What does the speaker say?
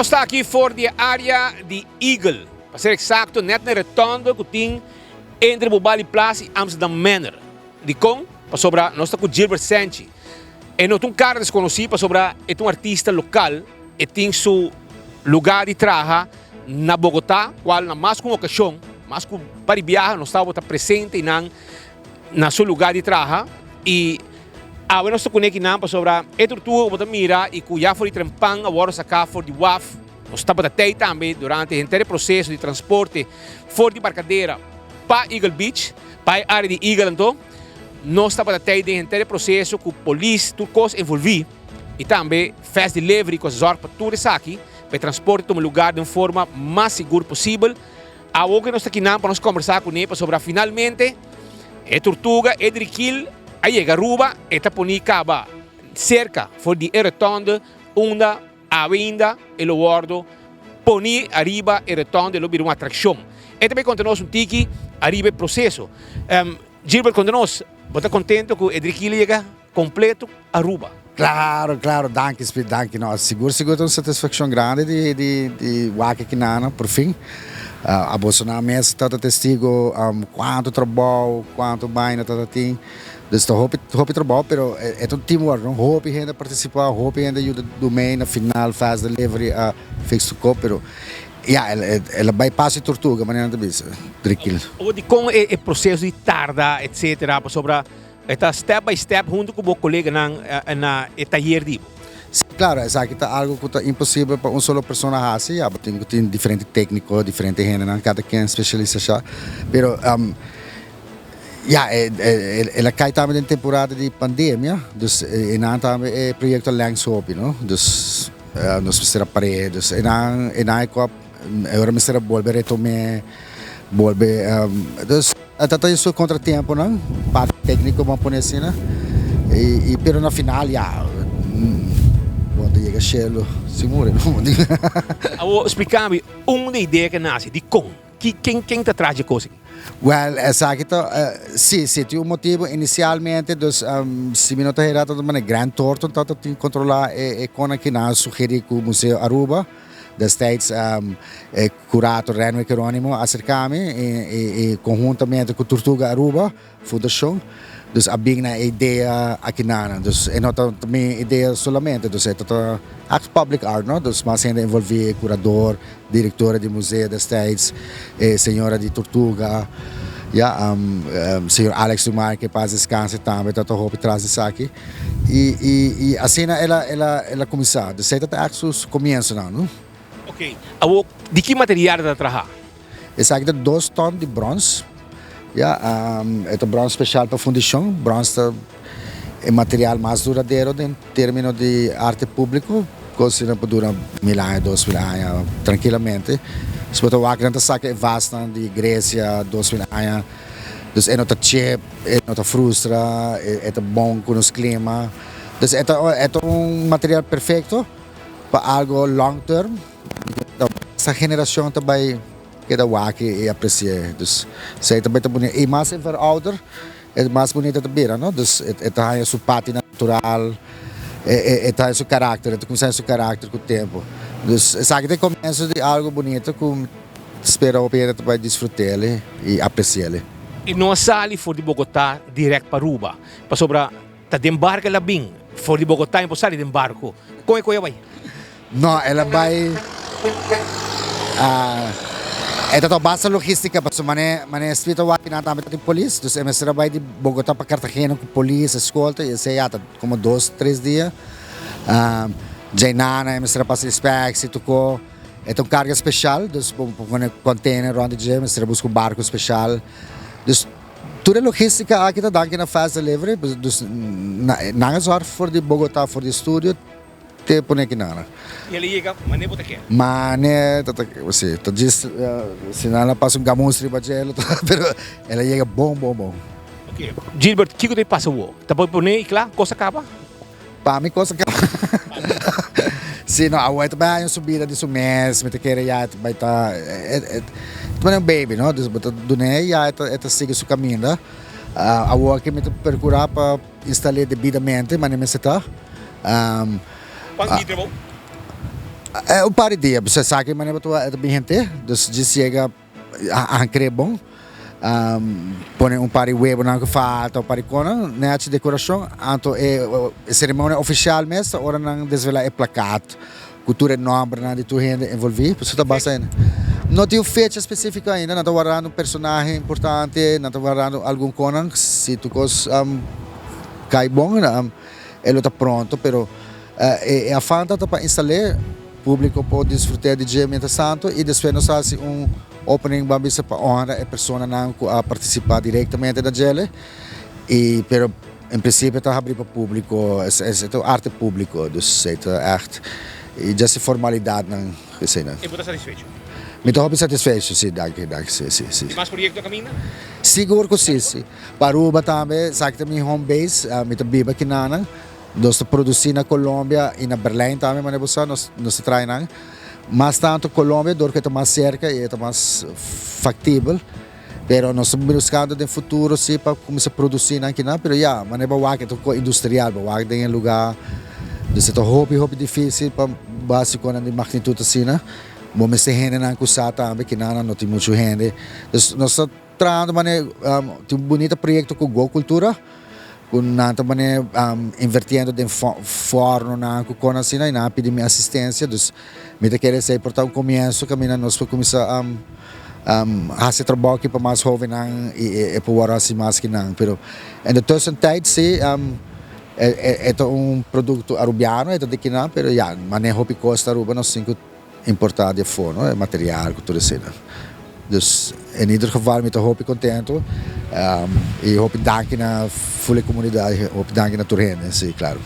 nós está aqui fora da área de Eagle. Para ser exato, net na retonda que tem entre Bobali Place e Amsterdam Manor. De com, para sobra, nós está com Gilbert Sanchi. E não tem um cara desconhecido, para sobra, é um artista local e tem seu lugar de trabalho na Bogotá, qual na mais com ocasião, mais com para viajar, nós estamos presente na seu lugar de trabalho e agora nós estamos aqui para sobre a tortuga que mira e que já foi trempang agora sacar for de WAF nós estamos até também durante o inteiro processo de transporte for de barcadeira para Eagle Beach para a área de Eagle então nós estamos até o inteiro processo com a polícia tudo coisa envolvido e também fast delivery com zorg para tudo isso aqui para transporte para um lugar de uma forma mais segura possível agora nós estamos aqui para nós conversar com ele sobre finalmente a tortuga é driquil aí chega Aruba e está ponicaba cerca for de retonda onde a venda e o guardo poni arriba e retonda lo vira uma atração e também continua um tiki arriba o processo Gilbert continua você contente que o driquil chega completo a Aruba. Claro, claro, danke, Speed, danke. No, seguro uma satisfação grande de Waka Kinana, por fim. A Bolsonaro mesmo está testigo quanto trabalho, quanto bem está tem. Então, hope trabalho, pero é um teamwork, não? Hope ainda participar, hope ainda ajuda do meio na final, faz delivery, fix o copo, pero ela bypass a tortuga, maneira de bisa, tranquilo. O de como é o processo de tarda, etc, sobre está step by step junto com o colega na taller de. Claro, é algo que é impossível para uma só pessoa fazer, tem diferentes técnicos, diferentes gente, cada quem é especialista já, pero ela cai também em temporada de pandemia, dus não também é projeto langshopi, não? Dus nós precisamos parar, dus não agora precisamos voltar a retomar, dus até isso contratempo, não? Parte técnico vamos pôr assim, né? E pero na final quando chega Shelo, se morre, não? Vou explicar-me uma ideia que nasce de como quem está atrás de coisa. Well, exacto. Sim, tem um motivo inicialmente, dus se me não está errado, uma grande torto, então tem que controlar com aqui na sugerir que o Museu Aruba destijds curator Renwick Hieronymo acerca-me e conjuntamente com Tortuga Aruba Fundação. Dus abing na ideia aqui na, dus não também ideia solamente, dus é todo public art, não? Dus mas ainda envolve curador, diretora de museu destijds, senhora de Tortuga, senhor Alex Dumar que faz descanso também, todo hope traz isso aqui e assim ela começou, dus é todo axos começo não? Ok, de que material está trabalhando? Esse aqui é 2 tons de bronze. É um bronze especial para a fundição. Bronze é o material mais duradouro em termos de arte público, coisa que dura 1000 anos, 2000 anos, tranquilamente. Se você olhar na saca é vasta de Grécia, 2000 anos, então não está cheap, não está frustra, é bom com os clima. Então é um material perfeito para algo long term. Essa geração também que da waki e apreciar, dus zij também tá bonito e mais verouder é mais bonito também, não? Dus tá a sua parte natural, tá a seu caráter, tá começando seu caráter com o tempo. Dus sabe que começa de algo bonito que espero que ele vai desfrutar e apreciar. E não sai fora de Bogotá direto para Aruba, para sobra tá de embarque lá bem, fora de Bogotá não sai de embarco. Como é que vai? Não, ela vai ito basta logística, mas mané escrito aqui na também tem polícia, dus é mesmo trabalho de Bogotá para Cartagena com polícia, escolta, e sei como 2, 3 dias. Jainana é mesmo para se inspeção, tocou, é um carga especial, dus com container onde já mesmo busca barco especial, dus toda logística aqui tá dando na fase livre, dus não é só for de Bogotá, for de estúdio. Te pone aqui nada. E ele chega, mané bota aqui. Mané, você, tu diz, se não ela passa gamonstri para gelo, pero ela chega bom. Ok. Gilbert, o que você passa o? Tá bom pone e claro, coisa acaba? Para mim coisa acaba. Se não, a outra vai subida de mês, me te querer já vai estar, tu é um baby, não? Dus bota do né já é sigue seu caminho, né? A outra que me te procurar para instalar devidamente, mas não me está. Quanto de trabalho? É um par de dias, você sabe que maneira tua é bem gente, dus chega a crer bom, põe um par de huevo na que falta, um par de coisa, né, de decoração, então é cerimônia oficial mesmo, ora não desvelar é placato, cultura nome, né, de tu gente envolvida, por isso tá bastante. Não tem fecha específica ainda, não estou guardando um personagem importante, não estou guardando algum coisa, se tu cos cai bom, ele está pronto, pero a fanta tá para instalar, o público pode desfrutar de dia mientras santo e depois nós fazemos opening babisa para honra a pessoa não a participar diretamente da gele e pero em princípio está abrir para o público é arte público dus é echt e já se formalidade não sei não E você está satisfeito? me estou bem satisfeito sim sim. E mais projeto caminha? Seguro que sim. Paruba também, sabe que também home base, me estou biba aqui nana. Nós produzimos na Colômbia e na Berlim também, mas nós trabalhamos. Mas tanto Colômbia, dor que está mais cerca e está mais factível. Pero nós estamos buscando no futuro sim para começar a produzir aqui, não? Pero já, mas é para que é industrial, para em lugar, dus é hobby difícil para básico na magnitude assim, né? Vamos se rende na coisa também que não tem muito rende. Dus nós estamos trabalhando, tem bonito projeto com Go Cultura. Nós também invertindo em forno na coisa assim, e na pedimos assistência, dus me quer dizer portar começo, caminhando nós para começar a fazer trabalho para mais jovens e para assim mais que não, pero em toda tijd sim é produto arubiano, é de que não, pero já, mas hobby costa aruba nós cinco importado de forno, é material, tudo assim. Dus in ieder geval met de hoop contento e hoop danken na fulle comunidade, hoop danken na Turene, sim, claro.